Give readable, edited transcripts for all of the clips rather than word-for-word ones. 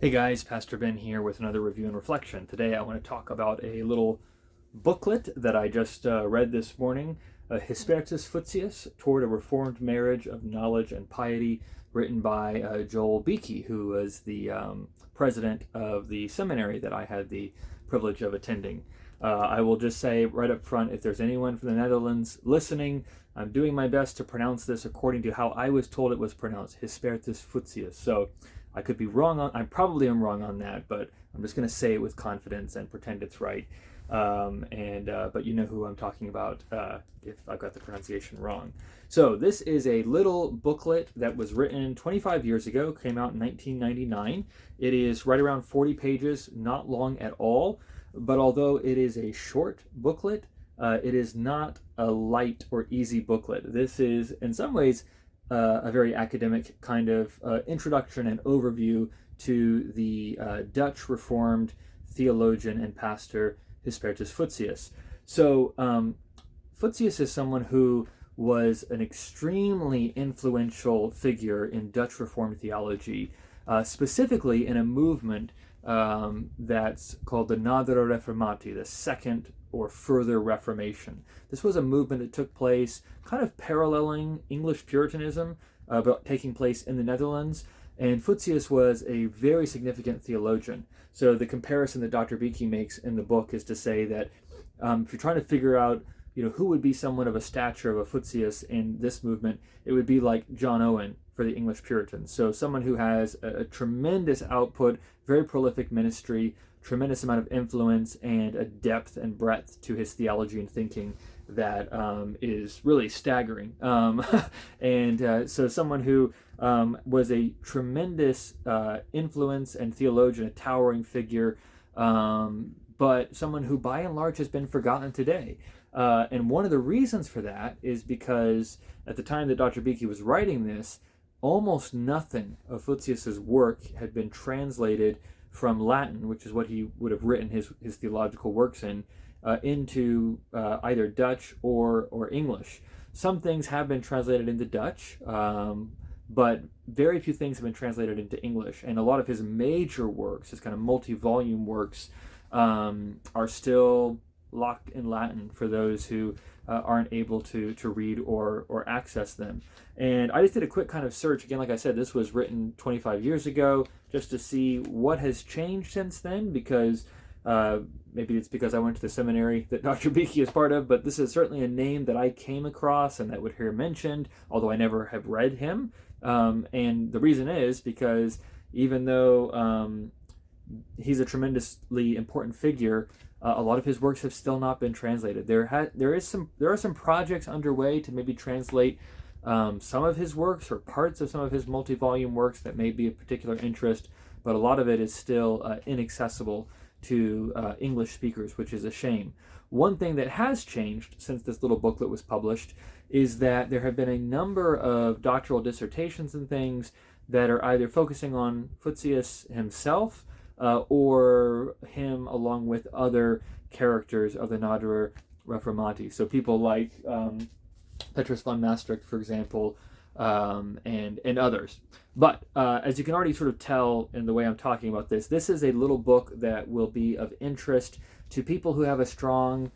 Hey guys, Pastor Ben here with another review and reflection. Today I want to talk about a little booklet that I just read this morning, Gisbertus Voetius, Toward a Reformed Marriage of Knowledge and Piety, written by Joel Beeke, who was the president of the seminary that I had the privilege of attending. I will just say right up front, if there's anyone from the Netherlands listening, I'm doing my best to pronounce this according to how I was told it was pronounced, Gisbertus Voetius. So I could be wrong on, I probably am wrong on that, but I'm just going to say it with confidence and pretend it's right. But you know who I'm talking about if I've got the pronunciation wrong. So this is a little booklet that was written 25 years ago, came out in 1999. It is right around 40 pages, not long at all, but although it is a short booklet, it is not a light or easy booklet. This is, in some ways, a very academic kind of introduction and overview to the Dutch Reformed theologian and pastor Gisbertus Voetius. So Voetius is someone who was an extremely influential figure in Dutch Reformed theology, specifically in a movement that's called the Nadere Reformatie, the second or further Reformation. This was a movement that took place kind of paralleling English Puritanism, but taking place in the Netherlands. And Voetius was a very significant theologian. So the comparison that Dr. Beeke makes in the book is to say that if you're trying to figure out, who would be someone of a stature of a Voetius in this movement, it would be like John Owen for the English Puritans. So someone who has a tremendous output, very prolific ministry, tremendous amount of influence, and a depth and breadth to his theology and thinking that is really staggering. So someone who was a tremendous influence and theologian, a towering figure, but someone who by and large has been forgotten today. And one of the reasons for that is because at the time that Dr. Beeke was writing this, almost nothing of Voetius's work had been translated from Latin, which is what he would have written his theological works in, into either Dutch or English. Some things have been translated into Dutch, but very few things have been translated into English. And a lot of his major works, his kind of multi-volume works, are still locked in Latin for those who aren't able to read or access them. And I just did a quick kind of search. Again, like I said, this was written 25 years ago, just to see what has changed since then, because maybe it's because I went to the seminary that Dr. Beeke is part of, but this is certainly a name that I came across and that would hear mentioned, although I never have read him. And the reason is because even though he's a tremendously important figure, a lot of his works have still not been translated. There are some projects underway to maybe translate some of his works or parts of some of his multi-volume works that may be of particular interest, but a lot of it is still inaccessible to English speakers, which is a shame. One thing that has changed since this little booklet was published is that there have been a number of doctoral dissertations and things that are either focusing on Voetius himself or him along with other characters of the Nadere Reformatie. So people like Petrus von Maastricht, for example, and others. But as you can already sort of tell in the way I'm talking about this, this is a little book that will be of interest to people who have a strong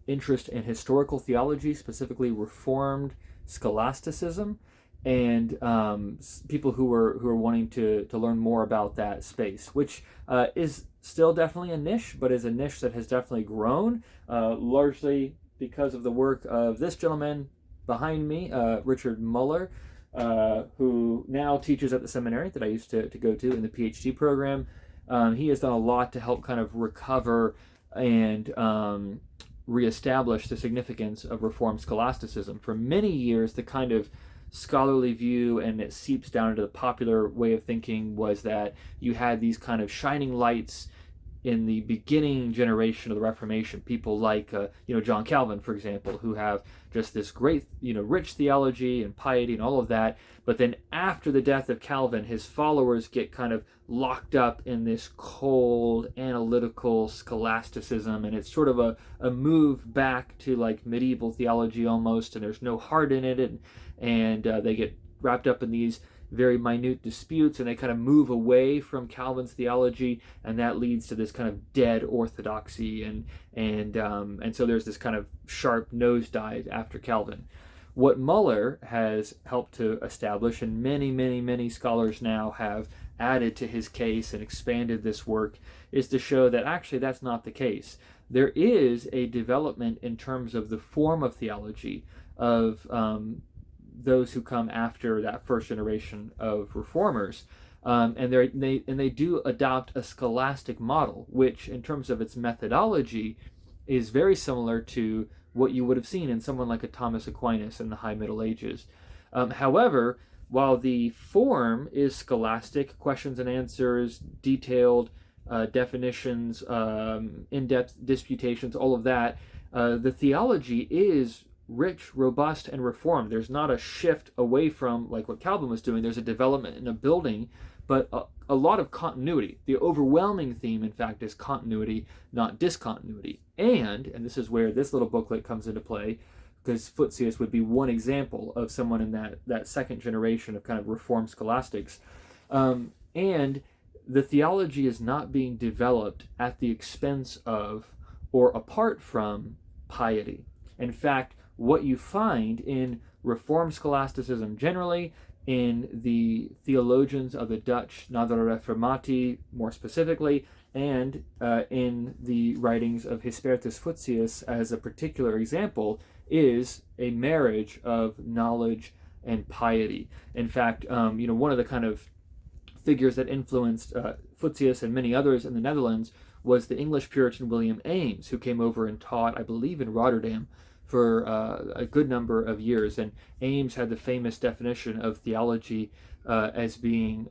interest in historical theology, specifically Reformed scholasticism, and people who are wanting to learn more about that space, which is still definitely a niche, but is a niche that has definitely grown, largely because of the work of this gentleman behind me, Richard Muller, who now teaches at the seminary that I used to go to in the PhD program. He has done a lot to help kind of recover and reestablish the significance of Reformed scholasticism. For many years, the kind of scholarly view, and it seeps down into the popular way of thinking, was that you had these kind of shining lights in the beginning generation of the Reformation, people like John Calvin, for example, who have just this great rich theology and piety and all of that. But then after the death of Calvin, his followers get kind of locked up in this cold analytical scholasticism, and it's sort of a move back to like medieval theology almost, and there's no heart in it, and they get wrapped up in these very minute disputes, and they kind of move away from Calvin's theology, and that leads to this kind of dead orthodoxy, and so there's this kind of sharp nosedive after Calvin. What Muller has helped to establish, and many scholars now have added to his case and expanded this work, is to show that actually that's not the case. There is a development in terms of the form of theology of those who come after that first generation of reformers, and they do adopt a scholastic model, which in terms of its methodology is very similar to what you would have seen in someone like a Thomas Aquinas in the High Middle Ages. However, while the form is scholastic, questions and answers, detailed definitions, in-depth disputations, all of that, the theology is rich, robust, and reformed. There's not a shift away from like what Calvin was doing. There's a development and a building, but a lot of continuity. The overwhelming theme, in fact, is continuity, not discontinuity. And this is where this little booklet comes into play, because Voetius would be one example of someone in that second generation of kind of Reformed scholastics. And the theology is not being developed at the expense of or apart from piety. In fact, what you find in Reformed scholasticism generally, in the theologians of the Dutch Nadere Reformati more specifically, and in the writings of Gisbertus Voetius as a particular example, is a marriage of knowledge and piety. In fact, one of the kind of figures that influenced Voetius and many others in the Netherlands was the English Puritan William Ames, who came over and taught, I believe, in Rotterdam for a good number of years. And Ames had the famous definition of theology as being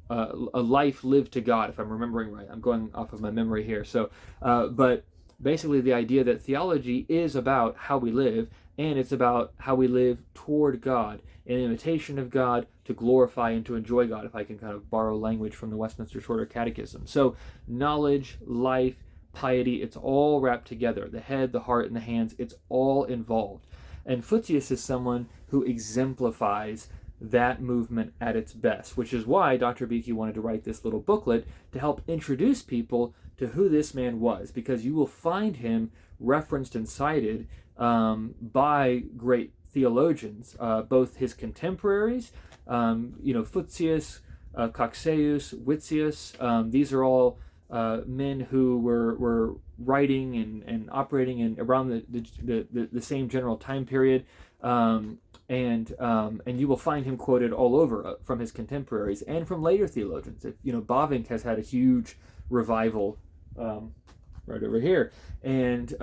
a life lived to God, if I'm remembering right. I'm going off of my memory here. So, but basically the idea that theology is about how we live, and it's about how we live toward God, in imitation of God, to glorify and to enjoy God, if I can kind of borrow language from the Westminster Shorter Catechism. So knowledge, life, piety, it's all wrapped together. The head, the heart, and the hands, it's all involved. And Voetius is someone who exemplifies that movement at its best, which is why Dr. Beeke wanted to write this little booklet to help introduce people to who this man was, because you will find him referenced and cited by great theologians, both his contemporaries, Voetius, Coxeus, Witsius. These are all men who were writing and operating in around the same general time period, and you will find him quoted all over from his contemporaries and from later theologians. Bavinck has had a huge revival right over here, and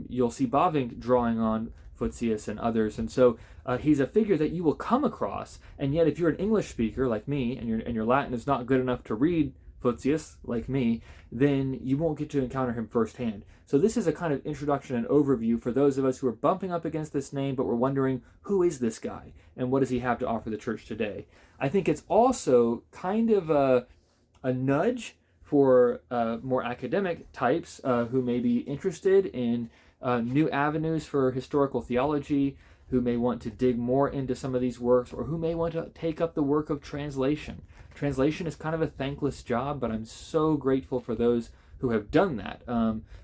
you'll see Bavinck drawing on Voetius and others, and so he's a figure that you will come across. And yet, if you're an English speaker like me, and your Latin is not good enough to read Voetius like me, then you won't get to encounter him firsthand. So this is a kind of introduction and overview for those of us who are bumping up against this name, but we're wondering, who is this guy and what does he have to offer the church today? I think it's also kind of a nudge for more academic types who may be interested in new avenues for historical theology, who may want to dig more into some of these works, or who may want to take up the work of translation. Translation is kind of a thankless job, but I'm so grateful for those who have done that.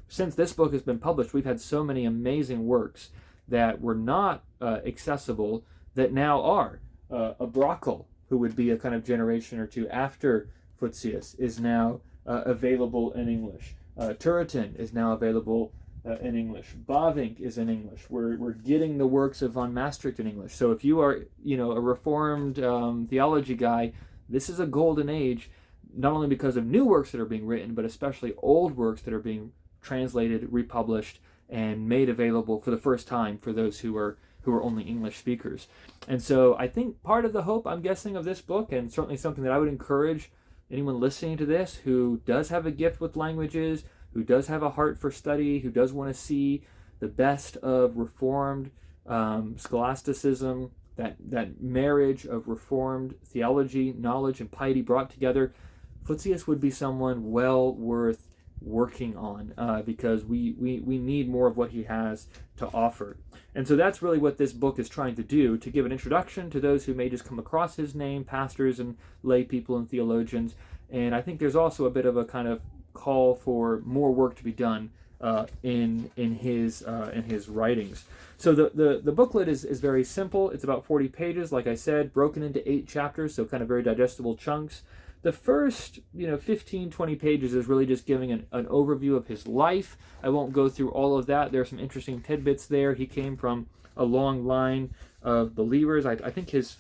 Since this book has been published, we've had so many amazing works that were not accessible that now are. A Brockel, who would be a kind of generation or two after Voetius, is now available in English. Turretin is now available in English. Bavinck is in English. We're getting the works of von Maastricht in English. So if you are, a Reformed theology guy, this is a golden age, not only because of new works that are being written, but especially old works that are being translated, republished, and made available for the first time for those who are only English speakers. And so I think part of the hope, I'm guessing, of this book, and certainly something that I would encourage anyone listening to this who does have a gift with languages, who does have a heart for study, who does want to see the best of Reformed scholasticism, that marriage of Reformed theology, knowledge, and piety brought together, Voetius would be someone well worth working on, because we need more of what he has to offer. And so that's really what this book is trying to do, to give an introduction to those who may just come across his name, pastors and lay people and theologians. And I think there's also a bit of a kind of call for more work to be done in his writings. So the booklet is very simple. It's about 40 pages, like I said, broken into 8 chapters, so kind of very digestible chunks. The first 15, 20 pages is really just giving an overview of his life. I won't go through all of that. There are some interesting tidbits there. He came from a long line of believers. I think his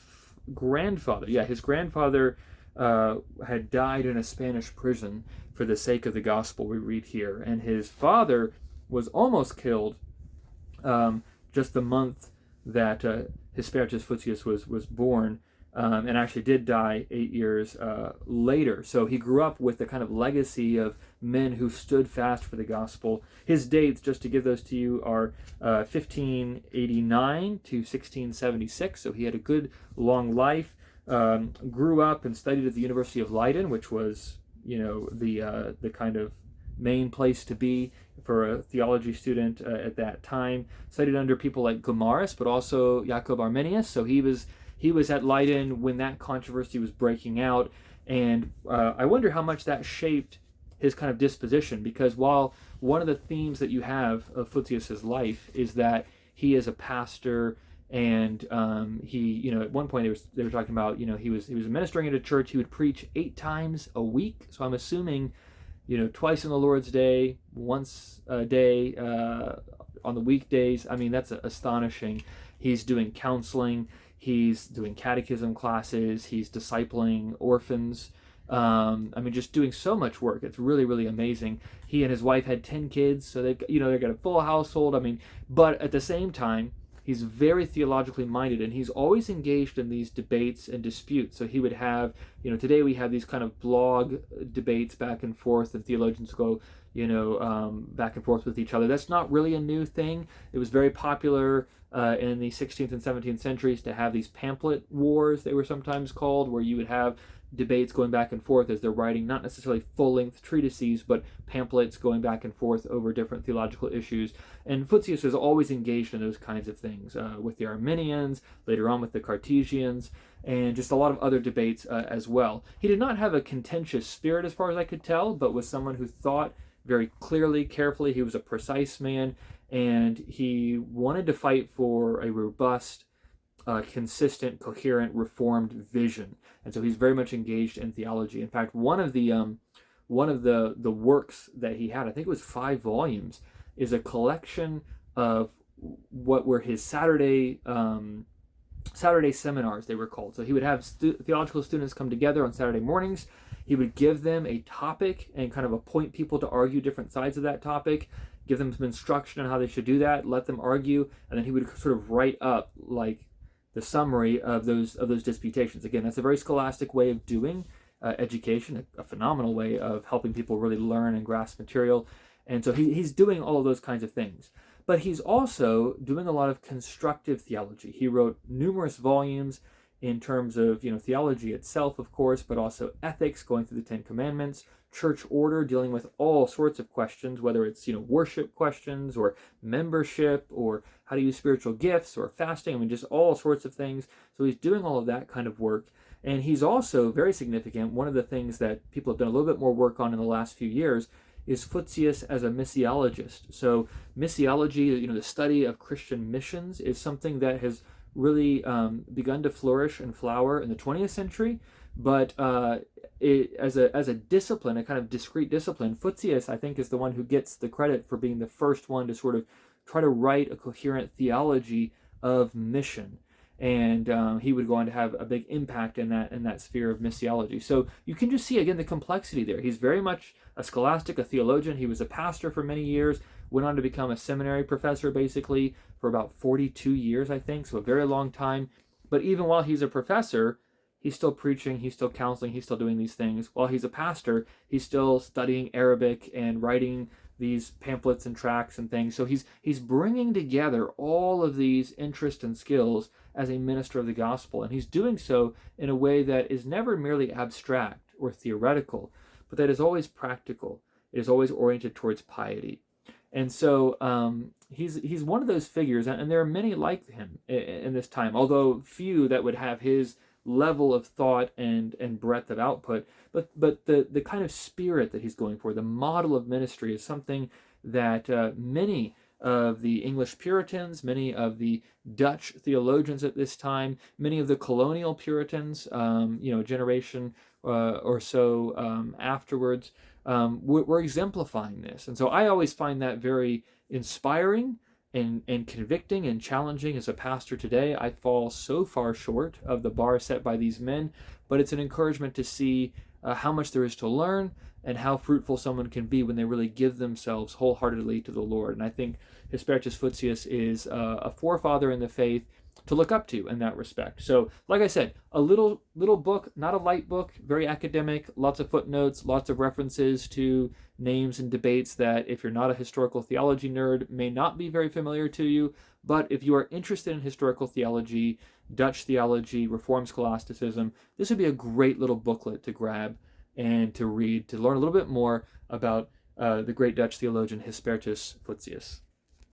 grandfather had died in a Spanish prison for the sake of the gospel, we read here. And his father was almost killed just the month that Gisbertus Voetius was born, and actually did die 8 years later. So he grew up with the kind of legacy of men who stood fast for the gospel. His dates, just to give those to you, are 1589 to 1676, so he had a good long life. Grew up and studied at the University of Leiden, which was, the kind of main place to be for a theology student at that time. Studied under people like Gomarus, but also Jacob Arminius. So he was at Leiden when that controversy was breaking out, and I wonder how much that shaped his kind of disposition, because while one of the themes that you have of Voetius's life is that he is a pastor. And he, at one point they were talking about, he was ministering at a church. He would preach 8 times a week. So I'm assuming, twice on the Lord's Day, once a day on the weekdays. I mean, that's astonishing. He's doing counseling. He's doing catechism classes. He's discipling orphans. Just doing so much work. It's really, really amazing. He and his wife had 10 kids, so they've got a full household. But at the same time, he's very theologically minded, and he's always engaged in these debates and disputes. So he would have, today we have these kind of blog debates back and forth, and theologians go, back and forth with each other. That's not really a new thing. It was very popular in the 16th and 17th centuries to have these pamphlet wars, they were sometimes called, where you would have debates going back and forth as they're writing not necessarily full-length treatises, but pamphlets going back and forth over different theological issues. And Voetius is always engaged in those kinds of things with the Arminians, later on with the Cartesians, and just a lot of other debates as well. He did not have a contentious spirit as far as I could tell, but was someone who thought very clearly, carefully. He was a precise man, and he wanted to fight for a robust, consistent, coherent, reformed vision. And so he's very much engaged in theology. In fact, one of the works that he had, I think it was 5 volumes, is a collection of what were his Saturday seminars, they were called. So he would have theological students come together on Saturday mornings. He would give them a topic and kind of appoint people to argue different sides of that topic, give them some instruction on how they should do that, let them argue, and then he would sort of write up like the summary of those disputations. Again, that's a very scholastic way of doing education, a phenomenal way of helping people really learn and grasp material. And so he's doing all of those kinds of things. But he's also doing a lot of constructive theology. He wrote numerous volumes in terms of theology itself, of course, but also ethics, going through the 10 Commandments, church order, dealing with all sorts of questions, whether it's worship questions or membership or how to use spiritual gifts or fasting. Just all sorts of things. So he's doing all of that kind of work. And he's also very significant. One of the things that people have done a little bit more work on in the last few years is Voetius as a missiologist. So missiology, the study of Christian missions, is something that has really begun to flourish and flower in the 20th century. But as a discipline, a kind of discrete discipline, Voetius, I think, is the one who gets the credit for being the first one to sort of try to write a coherent theology of mission. And he would go on to have a big impact in that sphere of missiology. So you can just see, again, the complexity there. He's very much a scholastic, a theologian. He was a pastor for many years, went on to become a seminary professor, basically, for about 42 years, I think, so a very long time. But even while he's a professor, he's still preaching, he's still counseling, he's still doing these things. While he's a pastor, he's still studying Arabic and writing these pamphlets and tracts and things. So he's bringing together all of these interests and skills as a minister of the gospel. And he's doing so in a way that is never merely abstract or theoretical, but that is always practical. It is always oriented towards piety. And so he's one of those figures, and there are many like him in this time, although few that would have his level of thought and breadth of output. But the kind of spirit that he's going for, the model of ministry, is something that many of the English Puritans, many of the Dutch theologians at this time, many of the colonial Puritans, generation or so afterwards, were exemplifying this. And so I always find that very inspiring and convicting and challenging. As a pastor today, I fall so far short of the bar set by these men, but it's an encouragement to see how much there is to learn and how fruitful someone can be when they really give themselves wholeheartedly to the Lord. And I think Gisbertus Voetius is a forefather in the faith to look up to in that respect. So, like I said, a little book, not a light book, very academic, lots of footnotes, lots of references to names and debates that, if you're not a historical theology nerd, may not be very familiar to you. But if you are interested in historical theology, Dutch theology, Reformed scholasticism, this would be a great little booklet to grab and to read, to learn a little bit more about the great Dutch theologian Gisbertus Voetius.